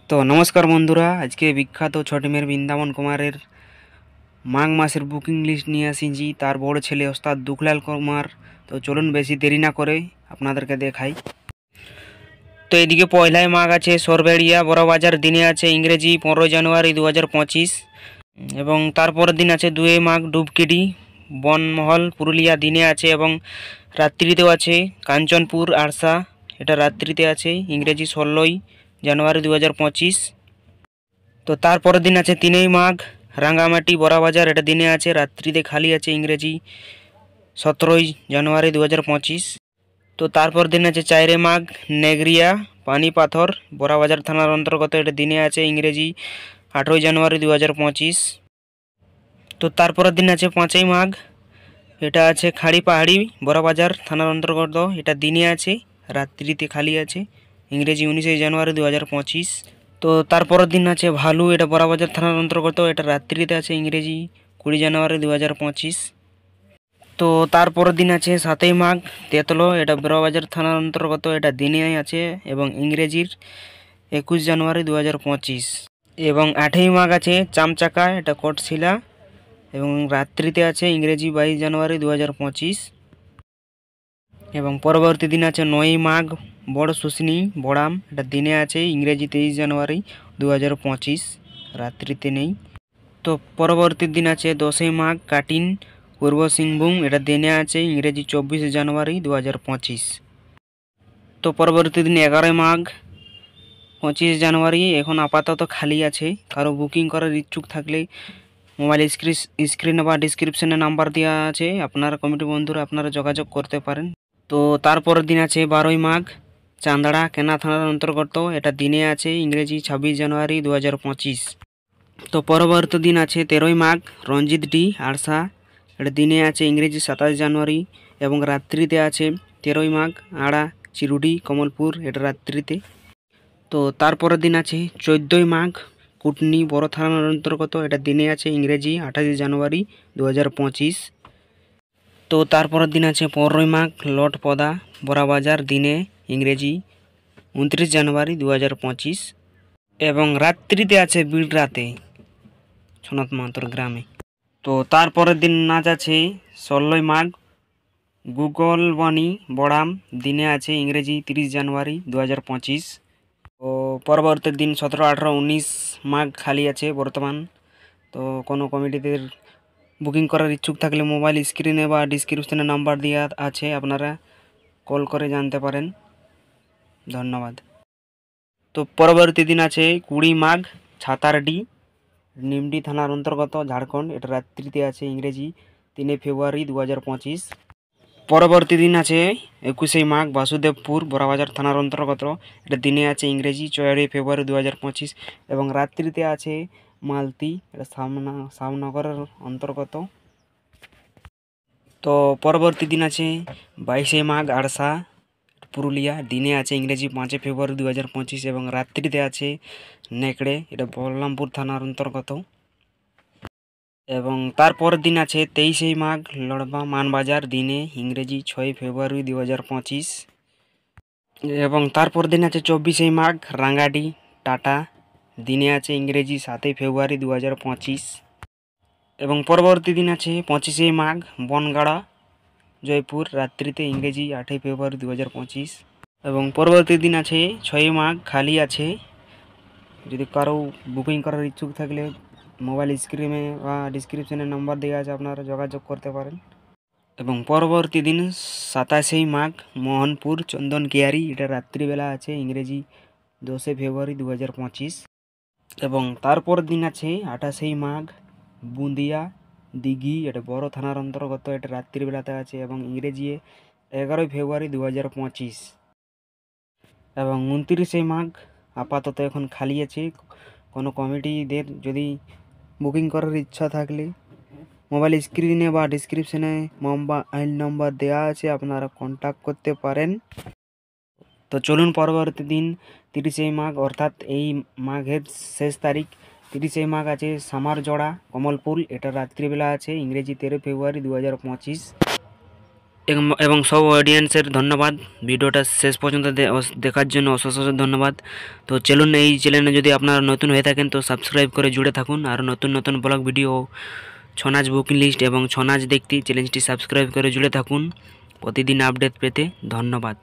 তো নমস্কার বন্ধুরা, আজকে বিখ্যাত ছটিমের বৃন্দাবন কুমারের মাঘ মাসের বুকিং লিস্ট নিয়ে আসিছি। তার বড় ছেলে ওস্তাদ দুখলাল কুমার। তো চলুন বেশি দেরি না করে আপনাদেরকে দেখাই। তো এদিকে পয়লায় মাঘ আছে সরবেড়িয়া বড়বাজার, দিনে আছে ইংরেজি 15 জানুয়ারি 2025, এবং তারপরের দিন আছে 2 মাঘ ডুবকিডি বনমহল পুরুলিয়া, দিনে আছে, এবং রাত্রিতেও আছে কাঞ্চনপুর আরসা, এটা রাত্রিতে আছে ইংরেজি 16 জানুয়ারি 2025। তো তারপরের দিন আছে 3 মাঘ রাঙ্গামাটি বড়াবাজার, এটা দিনে আছে, রাত্রিতে খালি আছে ইংরেজি 17 জানুয়ারি 2025। তো তারপর দিন আছে 4 মাঘ নেগরিয়া পানি পাথর বড়াবাজার থানার অন্তর্গত, এটা দিনে আছে ইংরেজি 18 জানুয়ারি 2025। তো তারপরের দিন আছে 5 মাঘ, এটা আছে খাড়ি পাহাড়ি বড়াবাজার থানার অন্তর্গত, এটা দিনে আছে, রাত্রিতে খালি আছে ইংরেজি 19 জানুয়ারি 2025। তো তারপরের দিন আছে ভালু, এটা বড়াবাজার থানার অন্তর্গত, এটা রাত্রিতে আছে ইংরেজি 20 জানুয়ারি 2025। তো তারপরের দিন আছে 7 মাঘ তেতলো, এটা বড়াবাজার থানার অন্তর্গত, এটা দিনে আছে এবং ইংরেজির 21 জানুয়ারি 2025। এবং 8 মাঘ আছে চামচাকা, এটা কোটশিলা, এবং রাত্রিতে আছে ইংরেজি 22 জানুয়ারি 2025। এবং পরবর্তী দিন আছে 9 মাঘ বড় শুশনি বড়াম, এটা দিনে আছে ইংরেজি 23 জানুয়ারি 2025, রাত্রিতে নেই। তো পরবর্তী দিন আছে 10 মাঘ কাটিন পূর্ব সিংভূম, এটা দিনে আছে ইংরেজি 24 জানুয়ারি 2025। তো পরবর্তী দিন 11 মাঘ 25 জানুয়ারি, এখন আপাতত খালি আছে। কারো বুকিং করার ইচ্ছুক থাকলে মোবাইল স্ক্রিনে বা ডিসক্রিপশনে নাম্বার দেওয়া আছে, আপনারা কমিটি বন্ধুরা আপনারা যোগাযোগ করতে পারেন। তো তারপরের দিন আছে 12 মাঘ চান্দড়া কেনা থানার অন্তর্গত, এটা দিনে আছে ইংরেজি 26 জানুয়ারি 2025। তো পরবর্তী দিন আছে 13 মাঘ রঞ্জিত ডি আরসা, এটা দিনে আছে ইংরেজি 27 জানুয়ারি, এবং রাত্রিতে আছে 13 মাঘ আড়া চিরুডি কমলপুর, এটা রাত্রিতে। তো তারপরের দিন আছে 14 মাঘ কুটনি বড় থানার অন্তর্গত, এটা দিনে আছে ইংরেজি 28 জানুয়ারি 2025। তো তারপরের দিন আছে 15 মাঘ লটপদা বড়াবাজার, দিনে ইংরেজি 29 জানুয়ারি 2025, এবং রাত্রিতে আছে বিড়রাতে সোনাত মাহাতোর গ্রামে। তো তারপরের দিন নাচ আছে 16 মাঘ গুগলবনি বড়াম, দিনে আছে ইংরেজি 30 জানুয়ারি 2025। তো পরবর্তী দিন 17, 18, 19 মাঘ খালি আছে বর্তমান। তো কোনো কমিটিদের বুকিং করার ইচ্ছুক থাকলে মোবাইল স্ক্রিনে বা ডিসক্রিপশনে নাম্বার দেওয়া আছে, আপনারা কল করে জানতে পারেন। ধন্যবাদ। তো পরবর্তী দিন আছে 20 মাঘ ছাতারডি নিমডি থানার অন্তর্গত ঝাড়খণ্ড, এটা রাত্রিতে আছে ইংরেজি 3 ফেব্রুয়ারি 2025। পরবর্তী দিন আছে 21 মাঘ বাসুদেবপুর বড়াবাজার থানার অন্তর্গত, এটা দিনে আছে ইংরেজি 4 ফেব্রুয়ারি 2025, এবং রাত্রিতে আছে মালতি, এটা শ্যামনগরের অন্তর্গত। তো পরবর্তী দিন আছে 22 মাঘ আড়সা পুরুলিয়া, দিনে আছে ইংরেজি 5 ফেব্রুয়ারি 2025, এবং রাত্রিতে আছে নেকড়ে, এটা বলরামপুর থানার অন্তর্গত। এবং তারপরের দিন আছে 23 মাঘ লড়বা মানবাজার, দিনে ইংরেজি 6 ফেব্রুয়ারি 2025, এবং তারপর দিন আছে 24 মাঘ রাঙ্গাডি টাটা, দিনে আছে ইংরেজি 7 ফেব্রুয়ারি 2025, এবং পরবর্তী দিন আছে 25 মাঘ বনগাড়া জয়পুর, রাত্রিতে ইংরেজি 8 ফেব্রুয়ারি 2025, এবং পরবর্তী দিন আছে 6 মাঘ খালি আছে। যদি কারো বুকিং করার ইচ্ছুক থাকলে মোবাইল স্ক্রিনে বা ডিসক্রিপশনে নাম্বার দেওয়া আছে, আপনারা যোগাযোগ করতে পারেন। এবং পরবর্তী দিন 27 মাঘ মোহনপুর চন্দন কেয়ারি, এটা রাত্রিবেলা আছে ইংরেজি 10 ফেব্রুয়ারি 2025, এবং তারপর দিন আছে 28 মাঘ বুন্দিয়া দিঘি, এটা বড় থানার অন্তর্গত, এটা রাত্রিবেলাতে আছে এবং ইংরেজি 11 ফেব্রুয়ারি 2025, এবং 29 মাঘ আপাতত এখন খালি আছে। কোনো কমিটিদের যদি বুকিং করার ইচ্ছা থাকলে মোবাইল স্ক্রিনে বা ডিসক্রিপশনে মোবাইল নম্বর দেওয়া আছে, আপনারা কন্ট্যাক্ট করতে পারেন। তো চলুন পরবর্তী দিন 30 মাঘ, অর্থাৎ এই মাঘের শেষ তারিখ 30 মাঘ আছে সামারজোড়া কমলপুর, এটা রাত্রিবেলা আছে ইংরেজি 13 ফেব্রুয়ারি 2025, এবং সব অডিয়েন্সের ধন্যবাদ ভিডিওটা শেষ পর্যন্ত দেখার জন্য অশেষ অশেষ ধন্যবাদ। তো চলুন, এই চ্যানেলে যদি আপনারা নতুন হয়ে থাকেন তো সাবস্ক্রাইব করে জুড়ে থাকুন। আর নতুন নতুন ব্লগ ভিডিও, ছৌ নাচ বুকিং লিস্ট এবং ছৌ নাচ দেখতে চ্যানেলটি সাবস্ক্রাইব করে জুড়ে থাকুন প্রতিদিন আপডেট পেতে। ধন্যবাদ।